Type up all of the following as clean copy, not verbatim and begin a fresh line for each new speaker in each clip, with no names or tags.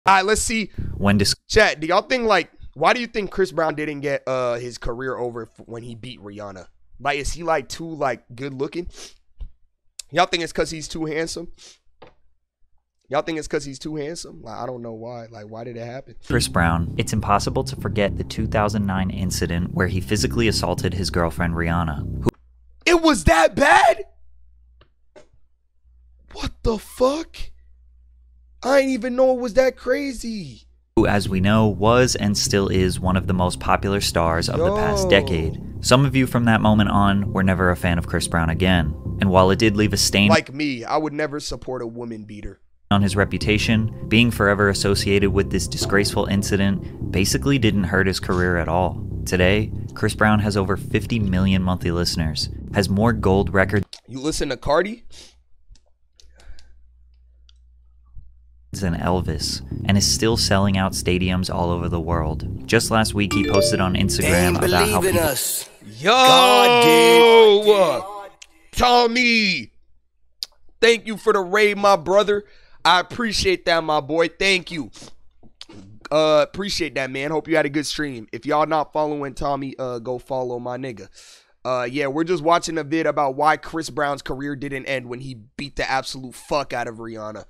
All right, let's see.
When
Chat, do y'all think, like, why do you think Chris Brown didn't get his career over when he beat Rihanna? Like, is he, like, too, like, good looking? Y'all think it's because he's too handsome? Y'all think it's because he's too handsome? Like, I don't know why. Like, why did it happen?
Chris Brown, it's impossible to forget the 2009 incident where he physically assaulted his girlfriend Rihanna.
It was that bad? What the fuck? I didn't even know it was that crazy.
Who, as we know, was and still is one of the most popular stars of the past decade. Some of you from that moment on were never a fan of Chris Brown again. And while it did leave a stain
like me, I would never support a woman beater
on his reputation, being forever associated with this disgraceful incident basically didn't hurt his career at all. Today, Chris Brown has over 50 million monthly listeners, has more gold records.
You listen to Cardi?
Than Elvis, and is still selling out stadiums all over the world. Just last week, he posted on Instagram about how people...
Yo! Tommy! Thank you for the raid, my brother. I appreciate that, my boy. Thank you. Appreciate that, man. Hope you had a good stream. If y'all not following Tommy, go follow my nigga. Yeah, we're just watching a vid about why Chris Brown's career didn't end when he beat the absolute fuck out of Rihanna.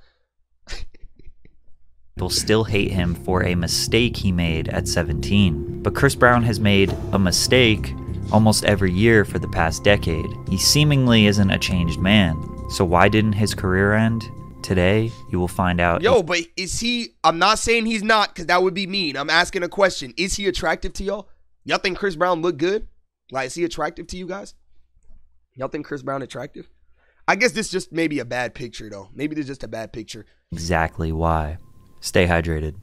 People still hate him for a mistake he made at 17. But Chris Brown has made a mistake almost every year for the past decade. He seemingly isn't a changed man. So why didn't his career end? Today, you will find out.
Yo, but is he... I'm not saying he's not, because that would be mean. I'm asking a question. Is he attractive to y'all? Y'all think Chris Brown look good? Like, is he attractive to you guys? Y'all think Chris Brown attractive? I guess this just maybe a bad picture, though. Maybe this is just a bad picture.
Exactly why. Stay hydrated.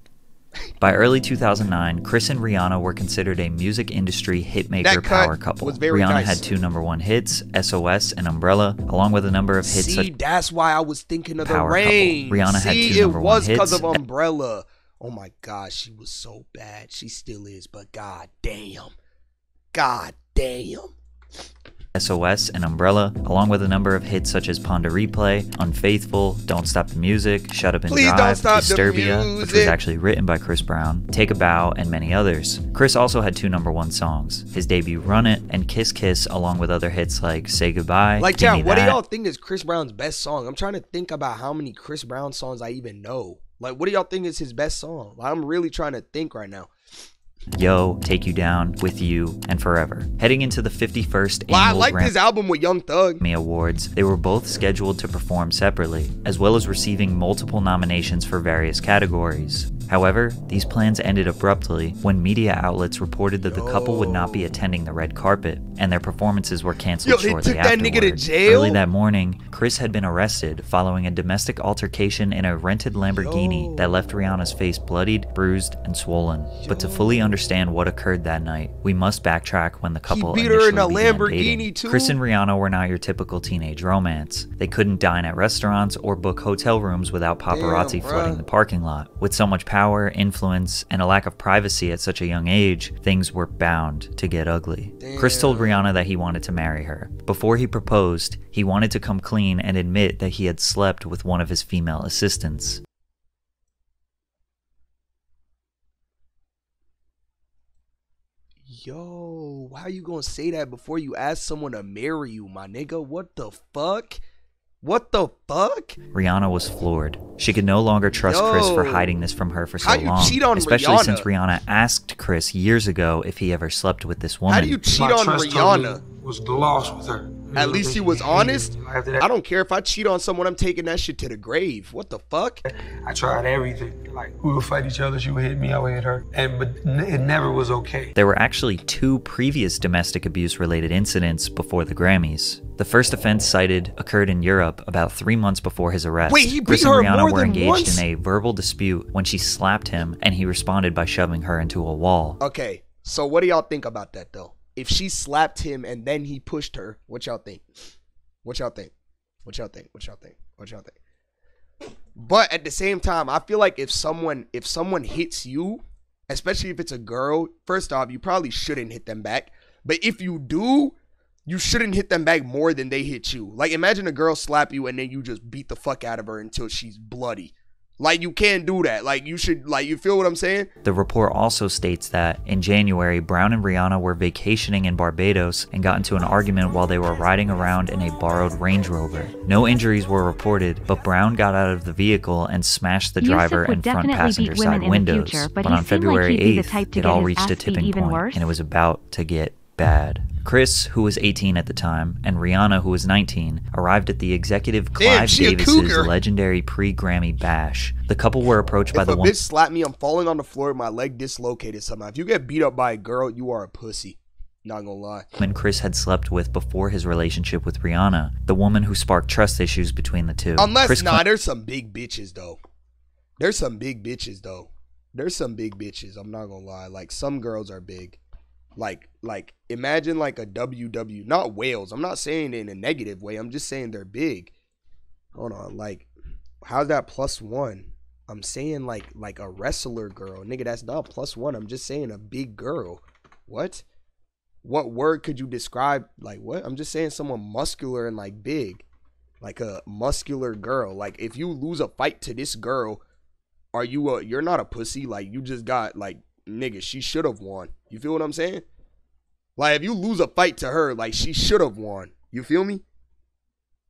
By early 2009, Chris and Rihanna were considered a music industry hitmaker power couple. Rihanna had 2 #1 hits, SOS and Umbrella, along with a number of hits.
See, that's why I was thinking of the rain.
Rihanna had 2 #1 hits.
It was because of Umbrella. Oh my gosh, she was so bad. She still is, but god damn. God damn.
SOS and Umbrella, along with a number of hits such as Ponder Replay, Unfaithful, Don't Stop the Music, Shut Up and Drive, Disturbia, which was actually written by Chris Brown, Take a Bow, and many others. Chris also had 2 #1 songs, his debut Run It and Kiss Kiss, along with other hits like Say Goodbye,
Like, yeah, what do y'all think is Chris Brown's best song? I'm trying to think about how many Chris Brown songs I even know. Like, what do y'all think is his best song? I'm really trying to think right now.
Yo, Take You Down, With You, and Forever. Heading into the 51st annual
I liked his album with Young Thug
Grammy Awards, they were both scheduled to perform separately, as well as receiving multiple nominations for various categories. However, these plans ended abruptly when media outlets reported that the couple would not be attending the red carpet, and their performances were canceled shortly afterward.
Nigga to jail?
Early that morning, Chris had been arrested following a domestic altercation in a rented Lamborghini that left Rihanna's face bloodied, bruised, and swollen. But to fully understand what occurred that night, we must backtrack when the couple initially began dating. Chris and Rihanna were not your typical teenage romance. They couldn't dine at restaurants or book hotel rooms without paparazzi flooding the parking lot. With so much power, influence, and a lack of privacy at such a young age, things were bound to get ugly. Chris told Rihanna that he wanted to marry her. Before he proposed, he wanted to come clean and admit that he had slept with one of his female assistants.
Yo, how you gonna say that before you ask someone to marry you, my nigga? What the fuck? What the fuck?
Rihanna was floored. She could no longer trust Chris for hiding this from her for so long.
Cheat on
especially
Rihanna?
Since Rihanna asked Chris years ago if he ever slept with this woman.
How do you cheat on Rihanna?
Was lost with her.
At least he was honest. I don't care if I cheat on someone, I'm taking that shit to the grave. What the fuck?
I tried everything. Like, we would fight each other. She would hit me, I would hit her. But it never was okay.
There were actually 2 previous domestic abuse related incidents before the Grammys. The first offense cited occurred in Europe about 3 months before his arrest.
Wait, he beat
Chris
her
and Rihanna
more
were
than
engaged
once?
in a verbal dispute when she slapped him, and he responded by shoving her into a wall.
Okay, so what do y'all think about that though? If she slapped him and then he pushed her, what y'all think? What y'all think? What y'all think? What y'all think? What y'all think? But at the same time, I feel like if someone hits you, especially if it's a girl, first off, you probably shouldn't hit them back. But if you do, you shouldn't hit them back more than they hit you. Like, imagine a girl slap you and then you just beat the fuck out of her until she's bloody. Like, you can't do that. Like, you should, like, you feel what I'm saying?
The report also states that in January, Brown and Rihanna were vacationing in Barbados and got into an argument while they were riding around in a borrowed Range Rover. No injuries were reported, but Brown got out of the vehicle and smashed the driver and front passenger side windows. But on February 8th, it all reached a tipping point, and it was about to get bad. Chris, who was 18 at the time, and Rihanna, who was 19, arrived at the executive Clive Davis's legendary pre-Grammy bash. The couple were approached by the woman.
If a bitch slapped me, I'm falling on the floor, my leg dislocated somehow. If you get beat up by a girl, you are a pussy. Not gonna lie.
When Chris had slept with before his relationship with Rihanna, the woman who sparked trust issues between the two.
Unless, there's some big bitches though. There's some big bitches though. There's some big bitches. I'm not gonna lie. Like, some girls are big. Like imagine like a WW, not whales. I'm not saying it in a negative way. I'm just saying they're big. Hold on, like, how's that +1? I'm saying like a wrestler girl, nigga. That's not +1. I'm just saying a big girl. What word could you describe? Like, what? I'm just saying someone muscular and like big, like a muscular girl. Like, if you lose a fight to this girl, you're not a pussy. Like, you just got, like, nigga, she should have won. You feel what I'm saying? Like, if you lose a fight to her, like, she should have won. You feel me?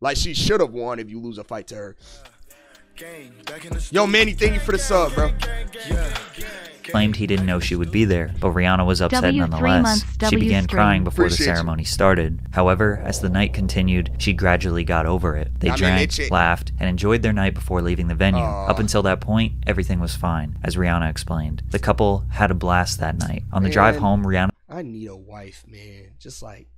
Like, she should have won if you lose a fight to her. Yo, Manny, thank you for the sub, bro.
Claimed he didn't know she would be there, but Rihanna was upset nonetheless. She began crying before the ceremony started. However, as the night continued, she gradually got over it. They drank, laughed, and enjoyed their night before leaving the venue. Up until that point, everything was fine, as Rihanna explained. The couple had a blast that night. On the drive home, Rihanna...
I need a wife, man. Just like,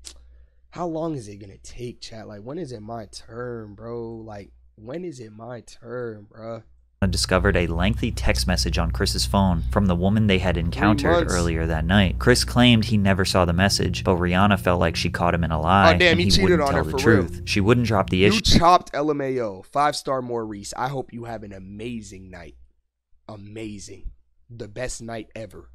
how long is it gonna take, chat? Like, when is it my turn, bro? Like, when is it my turn, bro?
Discovered a lengthy text message on Chris's phone from the woman they had encountered earlier that night. Chris claimed he never saw the message, but Rihanna felt like she caught him in a lie, and he wouldn't tell the truth. She wouldn't drop the issue.
You chopped LMAO. 5-star Maurice. I hope you have an amazing night. Amazing. The best night ever.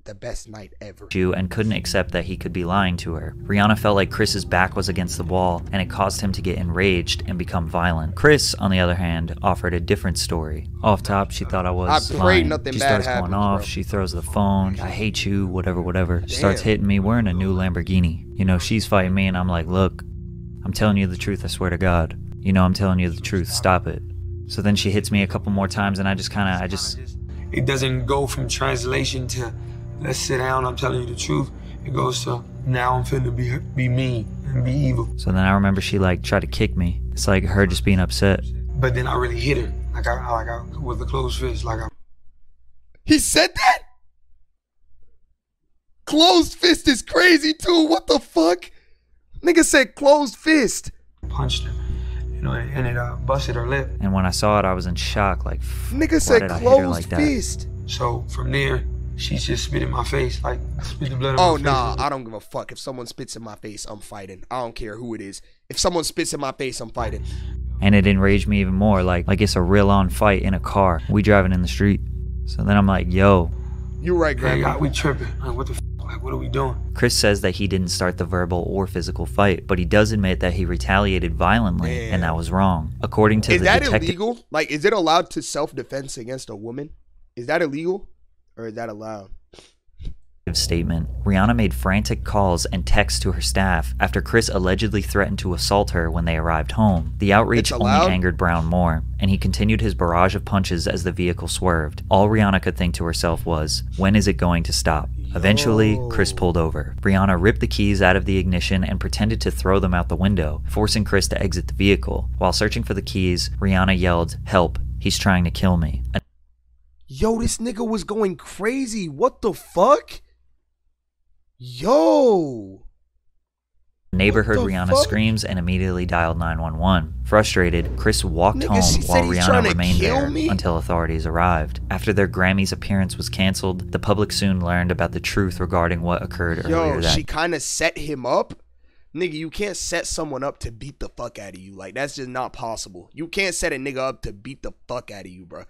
The best night ever.
And couldn't accept that he could be lying to her. Rihanna felt like Chris's back was against the wall, and it caused him to get enraged and become violent. Chris, on the other hand, offered a different story. Off top, she thought I was lying. She starts going off, bro. She throws the phone, I hate you, whatever. She starts hitting me. We're in a new Lamborghini. You know, she's fighting me, and I'm like, look, I'm telling you the truth, I swear to God. You know I'm telling you the truth, stop it. So then she hits me a couple more times, and I just...
It doesn't go from translation to... let's sit down, I'm telling you the truth. It goes to, now I'm finna be mean and be evil.
So then I remember she like tried to kick me. It's like her just being upset.
But then I really hit her. Like I with a closed fist.
He said that? Closed fist is crazy too. What the fuck? Nigga said closed fist.
Punched her. You know, and it busted her lip.
And when I saw it, I was in shock. Like,
nigga said closed fist.
So from there, she just spit in my face, like spit the blood in my face.
Oh, nah, I don't give a fuck. If someone spits in my face, I'm fighting. I don't care who it is. If someone spits in my face, I'm fighting.
And it enraged me even more, like it's a real-on fight in a car. We driving in the street. So then I'm like, yo.
You right, Grandma.
Hey, we tripping. Like, what the f? Like, what are we doing?
Chris says that he didn't start the verbal or physical fight, but he does admit that he retaliated violently, and that was wrong. According to the detective... Is that
illegal? Like, is it allowed to self-defense against a woman? Is that illegal? Or is that allowed?
Statement. Rihanna made frantic calls and texts to her staff after Chris allegedly threatened to assault her when they arrived home. The outrage only angered Brown more, and he continued his barrage of punches as the vehicle swerved. All Rihanna could think to herself was, when is it going to stop? Eventually, Chris pulled over. Rihanna ripped the keys out of the ignition and pretended to throw them out the window, forcing Chris to exit the vehicle. While searching for the keys, Rihanna yelled, "Help, he's trying to kill me."
Yo, this nigga was going crazy. What the fuck? Yo.
A neighbor heard Rihanna's screams and immediately dialed 911. Frustrated, Chris walked home while Rihanna remained there until authorities arrived. After their Grammys appearance was canceled, the public soon learned about the truth regarding what occurred earlier that.
Yo, she kind of set him up. Nigga, you can't set someone up to beat the fuck out of you. Like, that's just not possible. You can't set a nigga up to beat the fuck out of you, bro.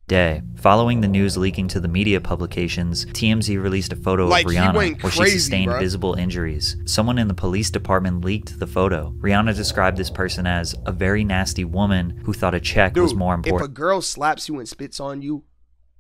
day. Following the news leaking to the media publications, TMZ released a photo of Rihanna where she sustained visible injuries. Someone in the police department leaked the photo. Rihanna described this person as a very nasty woman who thought a check was more important.
If a girl slaps you and spits on you,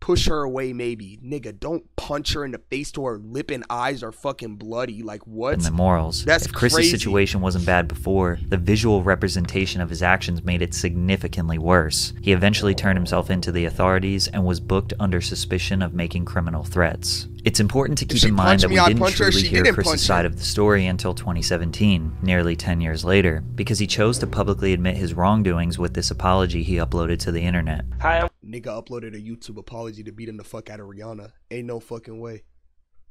push her away maybe. Nigga, don't punch her in the face to her lip and eyes are fucking bloody. Like, what?
And the morals.
That's
if Chris's
crazy.
situation wasn't bad before, the visual representation of his actions made it significantly worse. He eventually turned himself into the authorities and was booked under suspicion of making criminal threats. It's important to keep in mind that we didn't truly hear Chris's side of the story until 2017, nearly 10 years later, because he chose to publicly admit his wrongdoings with this apology he uploaded to the internet.
Hi,
Nigga uploaded a YouTube apology to beating the fuck out of Rihanna. Ain't no fucking way.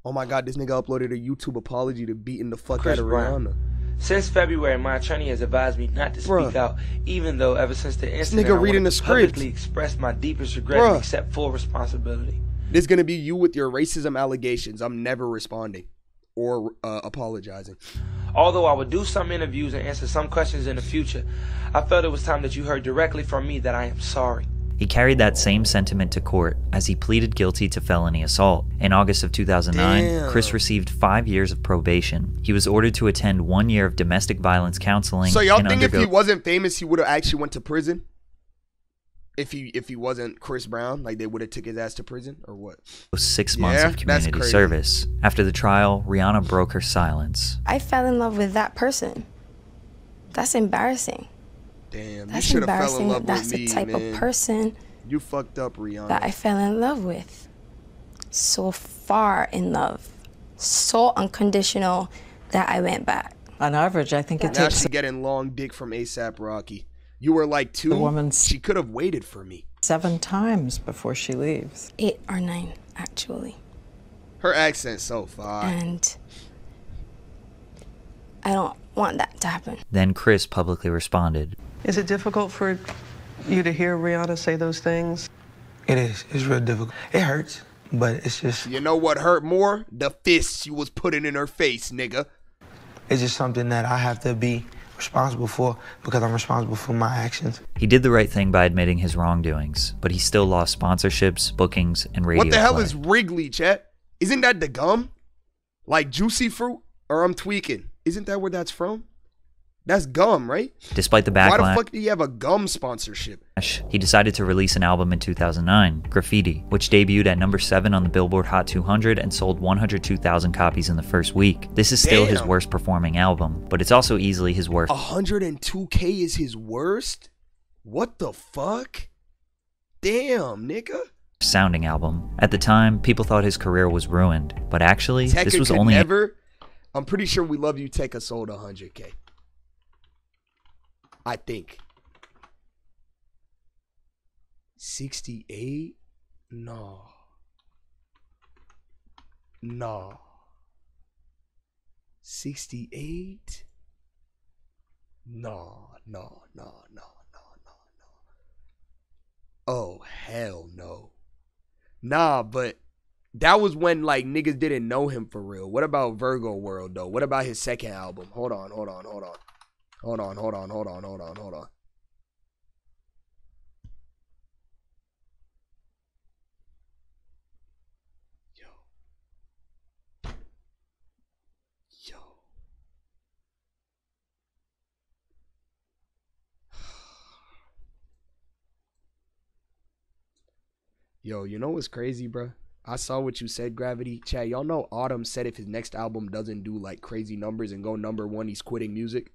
Oh my god, this nigga uploaded a YouTube apology to beating the fuck out of Rihanna.
Since February, my attorney has advised me not to speak out, even though ever since the incident,
nigga reading the script.
Publicly expressed my deepest regret and accept full responsibility.
This is gonna be you with your racism allegations. I'm never responding or apologizing.
Although I would do some interviews and answer some questions in the future, I felt it was time that you heard directly from me that I am sorry.
He carried that same sentiment to court as he pleaded guilty to felony assault. In August of 2009, Chris received 5 years of probation. He was ordered to attend 1 year of domestic violence counseling.
So y'all think if he wasn't famous, he would have actually went to prison? If he wasn't Chris Brown, like they would have took his ass to prison or what?
6 months of community service. After the trial, Rihanna broke her silence.
I fell in love with that person. That's embarrassing.
Damn,
that's
you should have fell in
embarrassing.
love
That's
with me,
the type of person
you fucked up, Rihanna.
that I fell in love with. So far in love, so unconditional that I went back.
On average, I think it
now
takes
she getting long dick from ASAP Rocky. You were like 2. She could have waited for me
7 times before she leaves.
8 or 9, actually.
Her accent's so fine.
And I don't want that to happen.
Then Chris publicly responded.
Is it difficult for you to hear Rihanna say those things?
It is. It's real difficult. It hurts, but it's just...
You know what hurt more? The fists you was putting in her face, nigga.
It's just something that I have to be responsible for because I'm responsible for my actions.
He did the right thing by admitting his wrongdoings, but he still lost sponsorships, bookings, and radio
What the hell
play.
is Wrigley, chat? Isn't that the gum? Like juicy fruit? Or I'm tweaking. Isn't that where that's from? That's gum, right?
Despite the backlash,
why the fuck do you have a gum sponsorship?
He decided to release an album in 2009, Graffiti, which debuted at number 7 on the Billboard Hot 200 and sold 102,000 copies in the first week. This is still his worst performing album, but it's also easily his worst.
102K is his worst? What the fuck? Damn, nigga.
Sounding album. At the time, people thought his career was ruined, but actually,
Tekka
this was only
I'm pretty sure We Love You Tekka sold 100K. I think. 68? No. 68? No. Oh, hell no. Nah, but that was when like niggas didn't know him for real. What about Virgo World though? What about his second album? Hold on. Yo, you know what's crazy, bro? I saw what you said, Gravity. Chat, y'all know Autumn said if his next album doesn't do like crazy numbers and go #1, he's quitting music.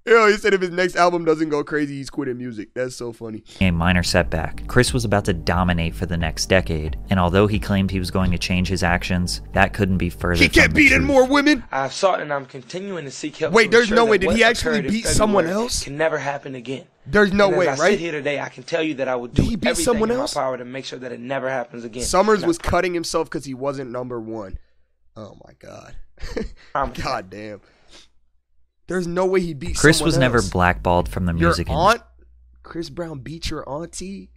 Yo, he said if his next album doesn't go crazy, he's quitting music. That's so funny.
A minor setback. Chris was about to dominate for the next decade, and although he claimed he was going to change his actions, that couldn't be further
He kept beating more women?
I've sought and I'm continuing to seek help.
Wait, there's no way. Did he actually beat someone else?
Can never happen again.
There's no way,
as I
right?
sit here today, I can tell you that I would do everything in my power to make sure that it never happens again.
Summers was cutting himself because he wasn't #1. Oh my God. God damn. There's no way he beat
Chris
someone
was
else.
never blackballed from the music
Your aunt? Chris Brown beat your auntie?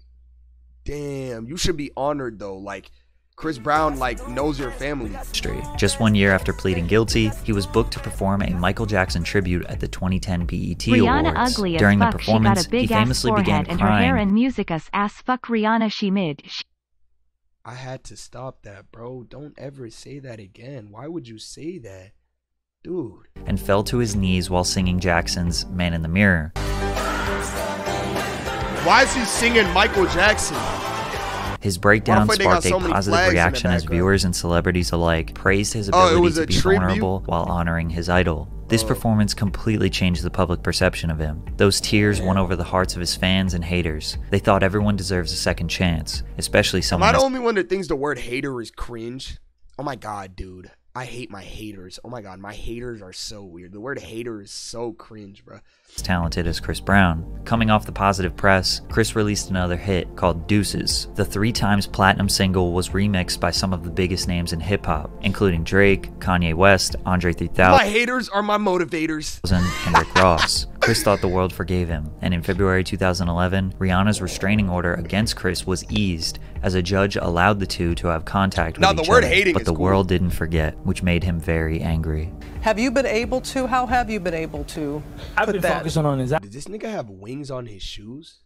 Damn, you should be honored though. Like, Chris Brown like knows your family.
Just 1 year after pleading guilty, he was booked to perform a Michael Jackson tribute at the 2010 BET
Rihanna
Awards.
ugly as
During the
fuck.
performance,
She got a big
he famously
ass
began
forehead and her hair
crying.
and music as fuck. Rihanna she mid.
I had to stop that, bro. Don't ever say that again. Why would you say that? Dude.
And fell to his knees while singing Jackson's Man in the Mirror.
Why is he singing Michael Jackson?
His breakdown
Why the fuck they got
sparked a
so many
positive
flags in the
reaction as
background?
viewers and celebrities alike praised his
it
ability
was
to
a
be
tribute?
vulnerable while honoring his idol. This performance completely changed the public perception of him. Those tears won over the hearts of his fans and haters. They thought everyone deserves a second chance, especially
Am
someone
I the
as
only one that thinks the word hater is cringe? Oh my god, dude. I hate my haters. Oh my god, my haters are so weird. The word hater is so cringe, bro.
talented as Chris Brown. Coming off the positive press, Chris released another hit called Deuces. The 3 times platinum single was remixed by some of the biggest names in hip-hop, including Drake, Kanye West, Andre 3000,
My haters are my motivators.
and Rick Ross. Chris thought the world forgave him, and in February 2011, Rihanna's restraining order against Chris was eased as a judge allowed the two to have contact with
Now, the
each
word
other,
hating
but
is
the
cool.
world didn't forget, which made him very angry.
Have you been able to? How have you been able to
I've
put
been
that?
focusing on his
Does this nigga have wings on his shoes?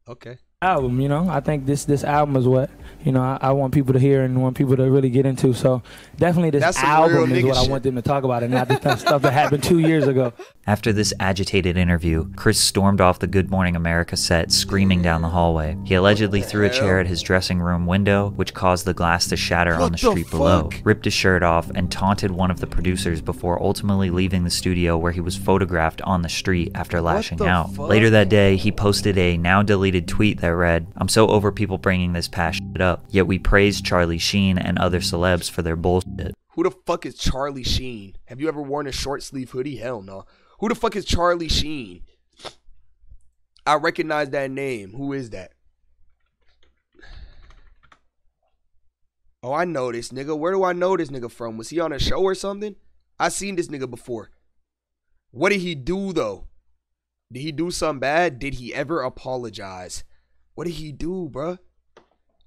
Okay.
album, you know. I think this album is what, you know, I want people to hear and want people to really get into. So definitely this
That's some
album
real
is
nigga
what I
shit.
want them to talk about and not the stuff that happened 2 years ago.
After this agitated interview, Chris stormed off the Good Morning America set, screaming down the hallway. He allegedly threw a chair at his dressing room window, which caused the glass to shatter on the street below, ripped his shirt off, and taunted one of the producers before ultimately leaving the studio, where he was photographed on the street after lashing out. Later that day, he posted a now-deleted tweet that read, "I'm so over people bringing this past shit up, yet we praise Charlie Sheen and other celebs for their bullshit."
Who the fuck is Charlie Sheen? Have you ever worn a short sleeve hoodie? Hell no. Who the fuck is Charlie Sheen? I recognize that name. Who is that? Oh, I know this nigga. Where do I know this nigga from? Was he on a show or something? I seen this nigga before. What did he do though? Did he do something bad? Did he ever apologize? What did he do, bruh?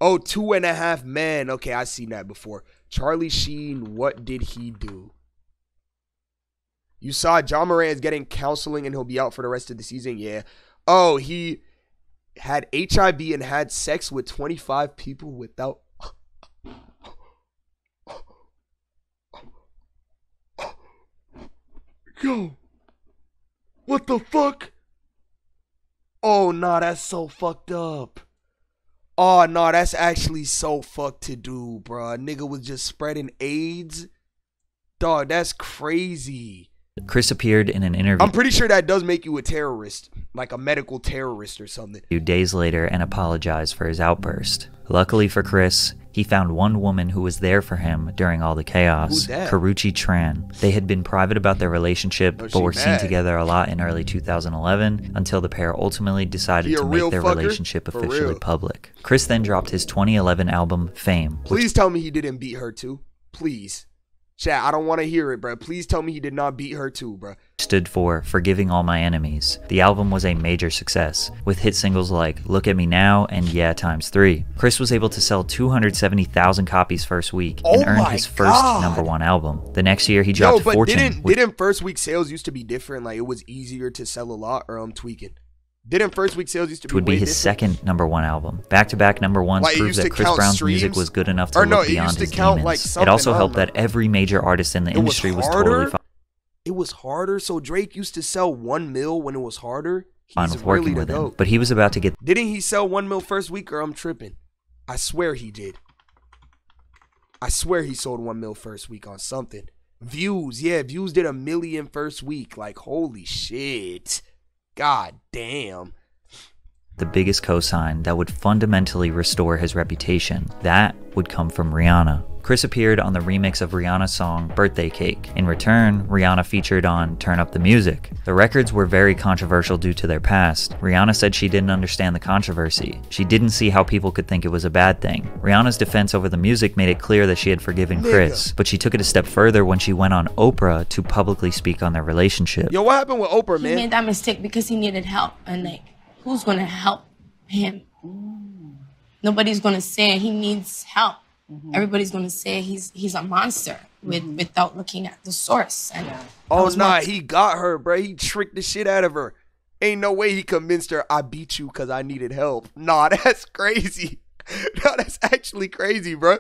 Oh, 2.5 Men. Okay, I seen that before. Charlie Sheen, what did he do? You saw John Moran is getting counseling and he'll be out for the rest of the season? Yeah. Oh, he had HIV and had sex with 25 people without... Yo. What the fuck? Oh, nah, that's so fucked up. Oh, no, that's actually so fucked to do, bro. A nigga was just spreading AIDS. Dog, that's crazy.
Chris appeared in an interview
I'm pretty sure that does make you a terrorist, like a medical terrorist or something.
days later and apologized for his outburst. Luckily for Chris, he found one woman who was there for him during all the chaos,
Who's that?
Karrueche Tran. They had been private about their relationship,
Oh,
but
she
were seen
bad.
together a lot in early 2011 until the pair ultimately decided
He a
to
real
make their
fucker?
relationship
For
officially
real.
public. Chris then dropped his 2011 album, Fame, which
Please tell me he didn't beat her too. Please. Chat, I don't want to hear it, bro. Please tell me he did not beat her too, bro.
stood for Forgiving All My Enemies. The album was a major success, with hit singles like Look at Me Now and Yeah ×3. Chris was able to sell 270,000 copies first week and
Oh
earned
my
his first
God.
_1 album. The next year he
Yo,
dropped
but
Fortune, which
didn't first week sales used to be different? Like, it was easier to sell a lot, or I'm tweaking? Didn't first week sales used to be
would be
way
his
different?
second #1 album. Back-to-back #1s
Like, it
proved
used to
that Chris
count
Brown's music
streams?
was good enough to
Or no,
look
it
beyond
used to
his
count,
demons.
like,
It
something,
also
I don't
helped
know.
that every major artist in the industry was totally
It was harder, so Drake used to sell 1 mil when it was harder.
fine
He's
with working
really the
with him.
GOAT.
But he was about to get
Didn't he sell 1 mil first week, or I'm tripping? I swear he did. I swear he sold 1 mil first week on something. Views, yeah, Views did 1 million first week. Like, holy shit. God damn.
the biggest cosign that would fundamentally restore his reputation. That would come from Rihanna. Chris appeared on the remix of Rihanna's song Birthday Cake. In return, Rihanna featured on Turn Up the Music. The records were very controversial due to their past. Rihanna said she didn't understand the controversy. She didn't see how people could think it was a bad thing. Rihanna's defense over the music made it clear that she had forgiven Chris, but she took it a step further when she went on Oprah to publicly speak on their relationship.
Yo, what happened with Oprah,
He
man?
made that mistake because he needed help, and like, who's gonna help him? Nobody's gonna say he needs help. Everybody's gonna say he's a monster without looking at the source. And
oh nah, he got her, bro. He tricked the shit out of her. Ain't no way he convinced her, I beat you because I needed help. Nah, that's crazy. No, that's actually crazy, bro.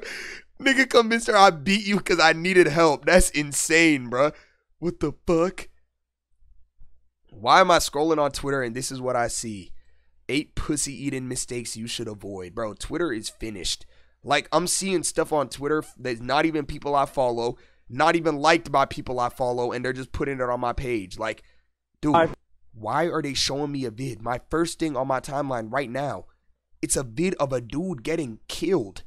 Nigga convinced her I beat you because I needed help. That's insane, bro. What the fuck? Why am I scrolling on Twitter and this is what I see? 8 pussy-eating mistakes you should avoid. Bro, Twitter is finished. Like, I'm seeing stuff on Twitter that's not even people I follow, not even liked by people I follow, and they're just putting it on my page. Like, dude, why are they showing me a vid? My first thing on my timeline right now, it's a vid of a dude getting killed.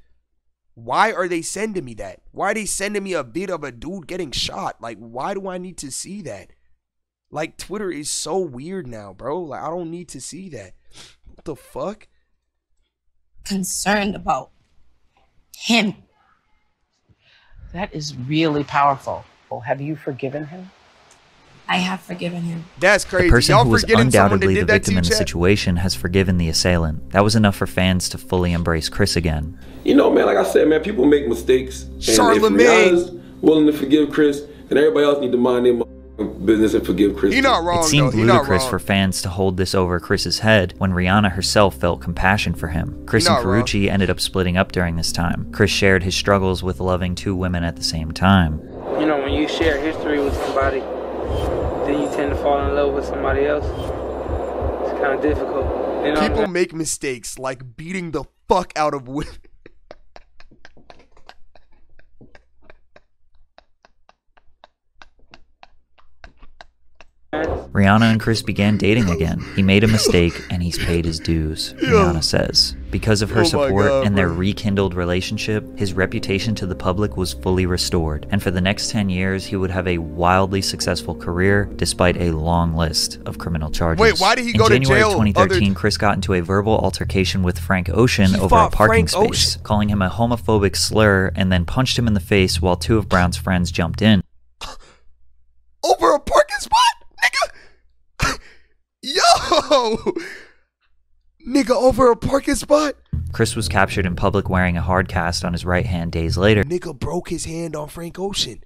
Why are they sending me that? Why are they sending me a vid of a dude getting shot? Like, why do I need to see that? Like, Twitter is so weird now, bro. Like, I don't need to see that. What the fuck?
Concerned about him.
That is really powerful. Have you forgiven him?
I have forgiven him.
That's crazy.
The person
Y'all
who was
forgetting someone that
undoubtedly the
did that
victim
to
in
you,
the
chat?
situation has forgiven the assailant. That was enough for fans to fully embrace Chris again.
You know, man, like I said, man, people make mistakes. And
Charlamagne.
if Rihanna's willing to forgive Chris, then everybody else need to mind their business and forgive Chris.
He not wrong,
It seemed
though. He not
ludicrous
wrong.
for fans to hold this over Chris's head when Rihanna herself felt compassion for him. Chris and
not wrong.
Karrueche ended up splitting up during this time. Chris shared his struggles with loving 2 women at the same time.
You know, when you share history with somebody, then you tend to fall in love with somebody else. It's kind of difficult. You know,
People make mistakes like beating the fuck out of women.
Rihanna and Chris began dating again. He made a mistake and he's paid his dues, Rihanna says. Because of her
Oh my
support
God,
and their
bro.
rekindled relationship, his reputation to the public was fully restored. And for the next 10 years, he would have a wildly successful career despite a long list of criminal charges.
Wait, why did he go to
In January
jail?
of 2013, Chris got into a verbal altercation with Frank Ocean
He
over a
fought
parking
Frank
space, calling him a homophobic slur and then punched him in the face while 2 of Brown's friends jumped in.
Over a parking spot? Nigga! Yo! Nigga, over a parking spot?
Chris was captured in public wearing a hard cast on his right hand days later,
Nigga broke his hand on Frank Ocean.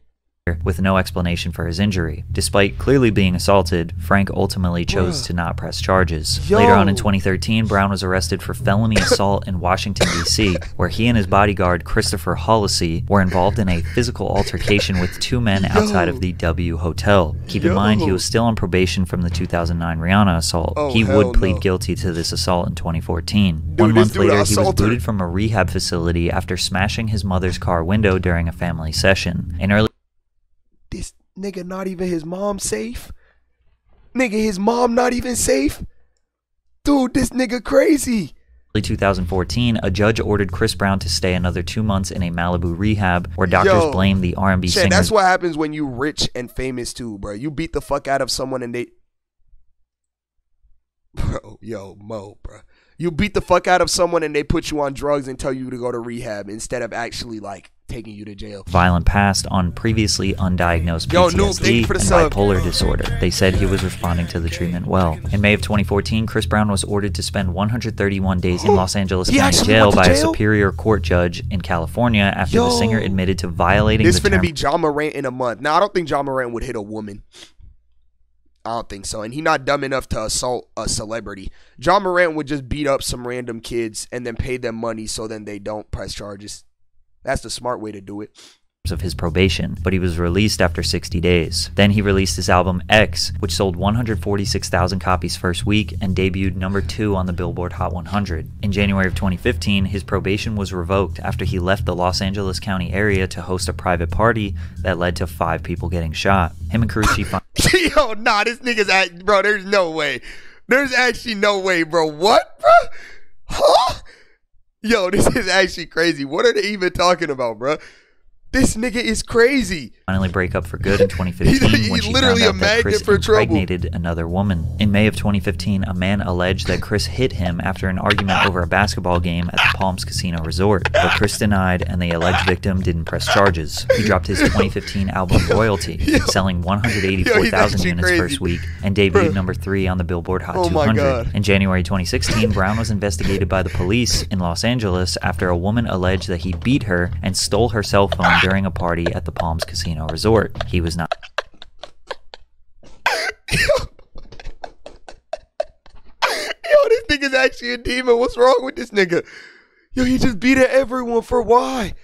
with no explanation for his injury. Despite clearly being assaulted, Frank ultimately chose
Bruh.
to not press charges.
Yo.
Later on in 2013, Brown was arrested for felony assault in Washington, D.C., where he and his bodyguard, Christopher Hollisey, were involved in a physical altercation with 2 men outside of the W Hotel. Keep in mind, he was still on probation from the 2009 Rihanna assault.
Oh,
He
hell
would plead
no.
guilty to this assault in 2014.
Dude,
1
this
month
dude
later, he was
assaulted her.
booted from a rehab facility after smashing his mother's car window during a family session. In early
This nigga not even his mom safe? Nigga, his mom not even safe? Dude, this nigga crazy.
2014, a judge ordered Chris Brown to stay another 2 months in a Malibu rehab, where doctors
Yo.
blamed the R&B
Shit,
singer.
that's what happens when you rich and famous too, bro. You beat the fuck out of someone and they... Bro, yo, Mo, bro. You beat the fuck out of someone and they put you on drugs and tell you to go to rehab instead of actually, like, taking you to jail.
Violent past on previously undiagnosed
Yo, Noob, thank you
PTSD
for the
and
sub.
bipolar disorder. They said he was responding to the treatment well. In May of 2014, Chris Brown was ordered to spend 131 days in Los Angeles
He
County
actually
Jail
went to
by a
jail?
superior court judge in California after the
Yo.
singer admitted to violating
This
the
finna
term
be John Morant in a month. Now, I don't think John Morant would hit a woman. I don't think so. And he not dumb enough to assault a celebrity. John Morant would just beat up some random kids and then pay them money so then they don't press charges. That's the smart way to do it.
of his probation, but he was released after 60 days. Then he released his album X, which sold 146,000 copies first week and debuted number 2 on the Billboard Hot 100. In January of 2015, his probation was revoked after he left the Los Angeles County area to host a private party that led to 5 people getting shot. Him and Karrueche
Yo, nah, this nigga's bro, there's no way. There's actually no way, bro. What, bro? Huh? Yo, this is actually crazy. What are they even talking about, bro? This nigga is crazy.
Finally break up for good in 2015 when she found out that Chris impregnated another woman. In May of 2015, a man alleged that Chris hit him after an argument over a basketball game at the Palms Casino Resort, but Chris denied and the alleged victim didn't press charges. He dropped his 2015 album Royalty, selling 184,000 units first week and debuted number 3 on the Billboard Hot 200. In January 2016, Brown was investigated by the police in Los Angeles after a woman alleged that he beat her and stole her cell phone during a party at the Palms Casino Resort. He was not.
Yo, this nigga's actually a demon. What's wrong with this nigga? Yo, he just beat at everyone for why?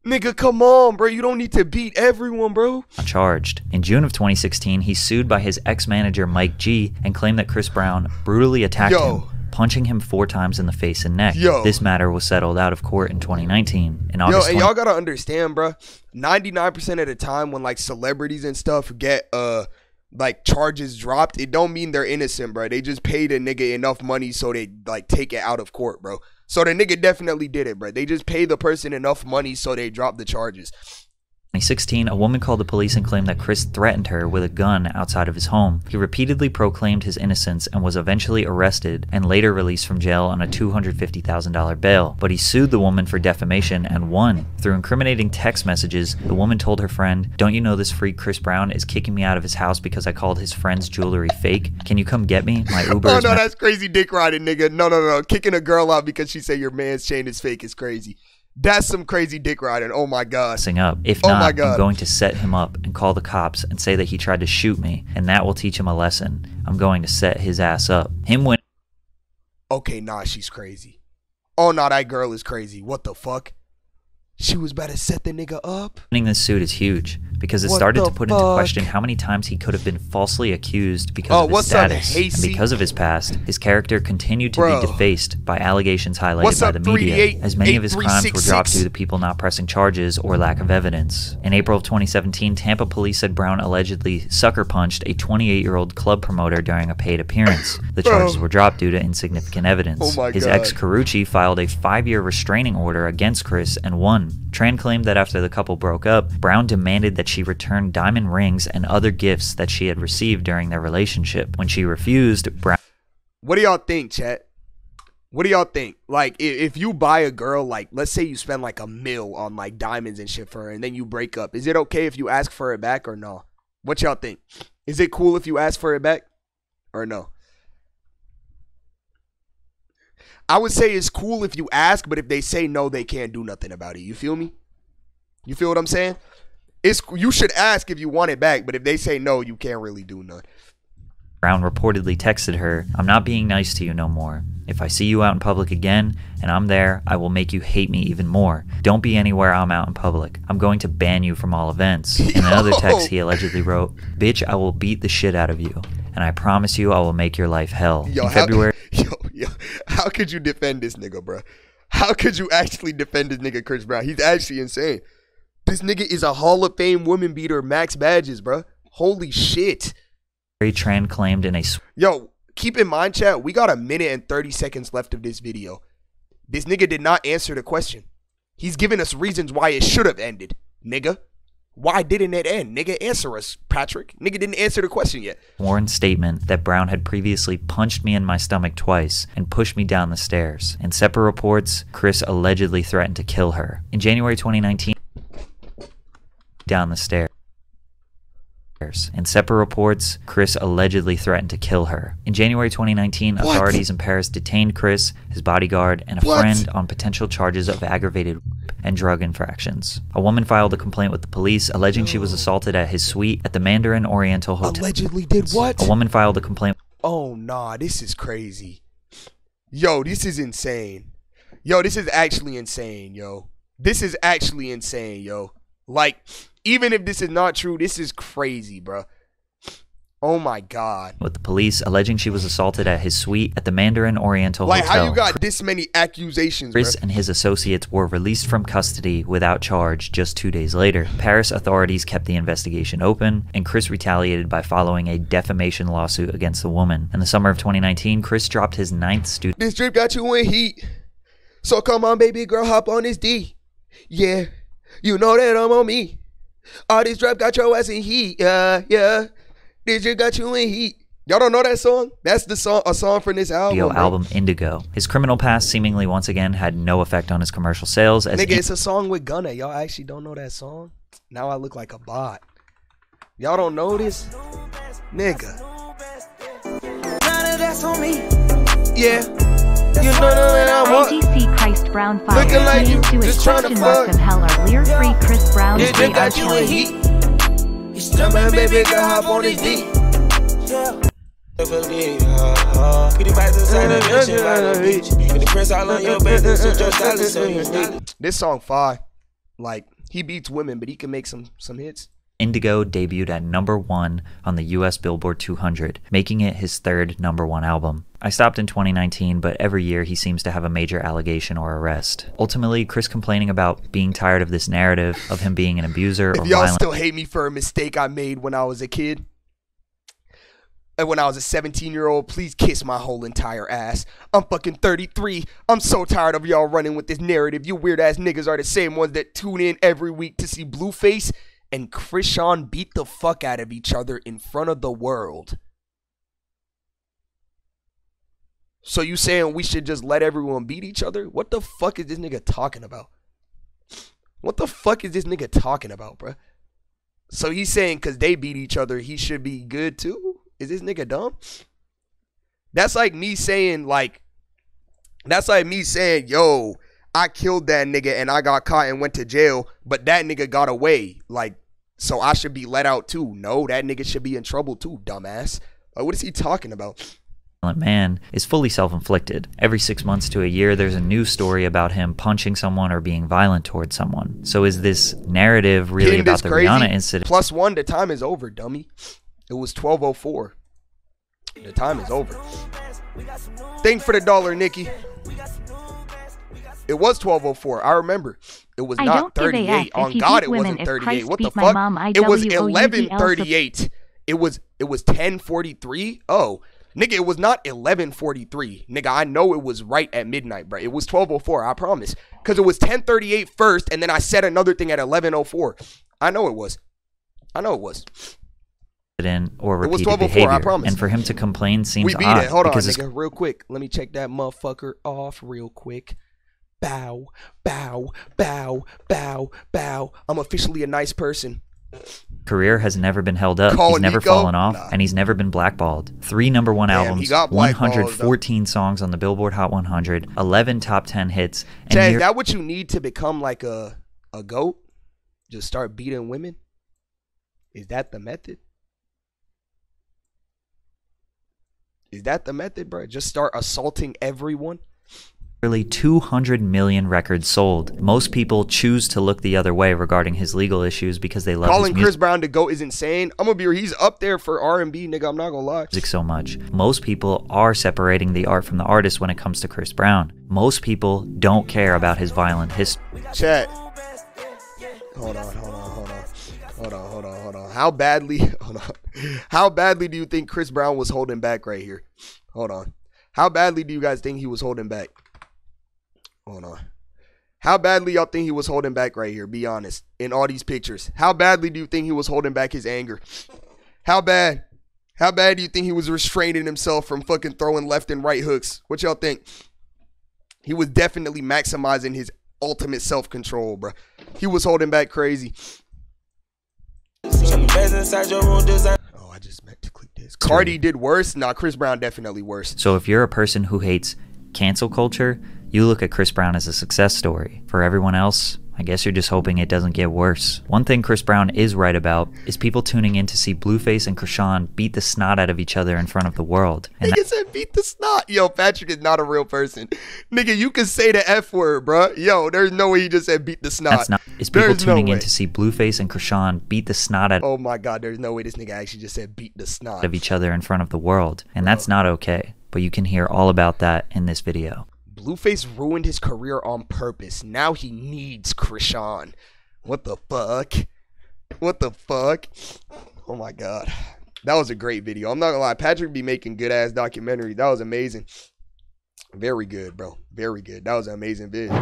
Nigga, come on, bro. You don't need to beat everyone, bro.
Charged. In June of 2016, he's sued by his ex-manager Mike G and claimed that Chris Brown brutally attacked him, punching him 4 times in the face and neck. This matter was settled out of court in 2019. In August,
and y'all gotta understand, bro. 99% of the time when like celebrities and stuff get like charges dropped, it don't mean they're innocent, bro. They just paid a nigga enough money so they like take it out of court, bro. So the nigga definitely did it, bro. They just paid the person enough money so they dropped the charges.
2016, a woman called the police and claimed that Chris threatened her with a gun outside of his home. He repeatedly proclaimed his innocence and was eventually arrested and later released from jail on a $250,000 bail. But he sued the woman for defamation and won. Through incriminating text messages, the woman told her friend, "Don't you know this freak Chris Brown is kicking me out of his house because I called his friend's jewelry fake? Can you come get me? My Uber
Oh
is..."
no, that's crazy dick riding, nigga. No. Kicking a girl out because she said your man's chain is fake is crazy. That's some crazy dick riding. Oh my god.
Up. If not, I'm going to set him up and call the cops and say that he tried to shoot me, and that will teach him a lesson. I'm going to set his ass up.
Okay, nah, she's crazy. Oh no, that girl is crazy. What the fuck? She was about to set the nigga up?
Winning this suit is huge because it started to put into question how many times he could have been falsely accused because of his status. And because of his past, his character continued to be defaced by allegations highlighted by the media, as many of his crimes were dropped due to people not pressing charges or lack of evidence. In April of 2017, Tampa police said Brown allegedly sucker punched a 28-year-old club promoter during a paid appearance. The charges were dropped due to insignificant evidence. His ex Carucci filed a 5-year restraining order against Chris and won. Tran claimed that after the couple broke up, Brown demanded that she return diamond rings and other gifts that she had received during their relationship. When she refused, Brown...
What do y'all think, chat? What do y'all think? Like, if you buy a girl, like, let's say you spend like $1 million on like diamonds and shit for her, and then you break up, is it okay if you ask for it back or no? What y'all think? Is it cool if you ask for it back or no? I would say it's cool if you ask, but if they say no, they can't do nothing about it. You feel me? You feel what I'm saying? You should ask if you want it back, but if they say no, you can't really do nothing.
Brown reportedly texted her, "I'm not being nice to you no more. If I see you out in public again and I'm there, I will make you hate me even more. Don't be anywhere I'm out in public. I'm going to ban you from all events." In another text, he allegedly wrote, "Bitch, I will beat the shit out of you. And I promise you I will make your life hell." In February...
How could you defend this nigga, bro? How could you actually defend this nigga, Chris Brown? He's actually insane. This nigga is a Hall of Fame woman beater, max badges, bro. Holy shit.
Tran claimed in a...
Yo, keep in mind, chat, we got 1 minute and 30 seconds left of this video. This nigga did not answer the question. He's giving us reasons why it should have ended, nigga. Why didn't it end? Nigga, answer us, Patrick. Nigga didn't answer the question yet.
Warren's statement that Brown had previously punched me in my stomach twice and pushed me down the stairs. In separate reports, Chris allegedly threatened to kill her. In January 2019, down the stairs. In separate reports, Chris allegedly threatened to kill her. In January 2019, authorities in Paris detained Chris, his bodyguard, and a friend on potential charges of aggravated rape and drug infractions. A woman filed a complaint with the police alleging she was assaulted at his suite at the Mandarin Oriental Hotel.
Allegedly did what?
A woman filed a complaint.
Oh, nah, this is crazy. Yo, this is insane. Yo, this is actually insane, yo. This is actually insane, yo. Like... even if this is not true, this is crazy, bro. Oh my god.
With the police alleging she was assaulted at his suite at the Mandarin Oriental Hotel.
Like, how you got this many accusations,
Chris
bro?
and his associates were released from custody without charge just 2 days later. Paris authorities kept the investigation open, and Chris retaliated by following a defamation lawsuit against the woman. In the summer of 2019, Chris dropped his 9th student.
This drip got you in heat. So come on, baby girl, hop on this D. Yeah. You know that I'm on me. All this drop got your ass in heat. Yeah, yeah. This shit got you in heat. Y'all don't know that song? That's the song, a song from this album.
Indigo. His criminal past seemingly once again had no effect on his commercial sales. As
nigga, it's a song with Gunna. Y'all actually don't know that song? Now I look like a bot. Y'all don't know this? Nigga. Yeah. You know when I want.
IDC Christ Brown fire.
Looking like you
to
just trying to fuck.
From hell are leer-free Chris Brown.
It just got you in heat. Come on, baby, girl, hop on this beat. Yeah. This song fire. Like, he beats women, but he can make some hits.
Indigo debuted at #1 on the US Billboard 200, making it his third #1 album. I stopped in 2019, but every year he seems to have a major allegation or arrest. Ultimately, Chris complaining about being tired of this narrative of him being an abuser or
if y'all
violent.
Still hate me for a mistake I made when I was a kid, and when I was a 17-year-old, please kiss my whole entire ass. I'm fucking 33. I'm so tired of y'all running with this narrative. You weird ass niggas are the same ones that tune in every week to see Blueface and Krishan beat the fuck out of each other in front of the world. So you saying we should just let everyone beat each other? What the fuck is this nigga talking about? What the fuck is this nigga talking about, bruh? So he's saying because they beat each other, he should be good too? Is this nigga dumb? That's like me saying, yo, I killed that nigga and I got caught and went to jail, but that nigga got away. Like, so I should be let out too. No, that nigga should be in trouble too, dumbass. Like, what is he talking about?
Man is fully self-inflicted. Every 6 months to a year, there's a new story about him punching someone or being violent towards someone. So is this narrative really about the Rihanna incident?
+1, the time is over, dummy. It was 12:04. The time is over. Thank for the dollar, Nikki. It was 12:04. I remember. It was not 38. On God, it wasn't 38. What the fuck? It was 11:38. It was 10:43. Oh, nigga, it was not 11:43. Nigga, I know it was right at midnight, bro. It was 12:04. I promise. Because it was 10:38 first, and then I said another thing at 11:04. I know it was. I know it was.
Or repeated behavior.
I promise.
And for him to complain seems
we beat
odd.
It. Hold on, nigga, real quick. Let me check that motherfucker off real quick. Bow, bow, bow, bow, bow. I'm officially a nice person.
Career has never been held up. He's never fallen off, and he's never been blackballed. 3 #1 albums, 114 songs on the Billboard Hot 100, 11 top 10 hits. And
Chad, is that what you need to become like a goat? Just start beating women? Is that the method? Is that the method, bro? Just start assaulting everyone?
Nearly 200 million records sold. Most people choose to look the other way regarding his legal issues because they love
Calling
his music.
Chris Brown to go is insane. I'm gonna be real. He's up there for R&B, nigga. I'm not gonna lie.
So much. Most people are separating the art from the artist when it comes to Chris Brown. Most people don't care about his violent history.
Chat. Hold on. How badly do you think Chris Brown was holding back right here? Hold on. How badly do you guys think he was holding back? Hold on. How badly y'all think he was holding back right here? Be honest. In all these pictures. How badly do you think he was holding back his anger? How bad? How bad do you think he was restraining himself from fucking throwing left and right hooks? What y'all think? He was definitely maximizing his ultimate self-control, bro. He was holding back crazy. Oh, I just meant to click this. Cardi did worse? Nah, Chris Brown definitely worse.
So if you're a person who hates cancel culture, you look at Chris Brown as a success story. For everyone else, I guess you're just hoping it doesn't get worse. One thing Chris Brown is right about is people tuning in to see Blueface and Krishan beat the snot out of each other in front of the world. And
nigga said beat the snot. Yo, Patrick is not a real person. Nigga, you can say the F word, bro. Yo, there's no way he just said beat the snot.
That's not. It's people tuning in to see Blueface and Krishan beat the snot out.
Oh my God, there's no way this nigga actually just said beat the snot
of each other in front of the world. And that's not okay. But you can hear all about that in this video.
Blueface ruined his career on purpose. Now he needs Krishan. What the fuck? What the fuck? Oh my God. That was a great video. I'm not gonna lie. Patrick be making good ass documentaries. That was amazing. Very good, bro. Very good. That was an amazing vid.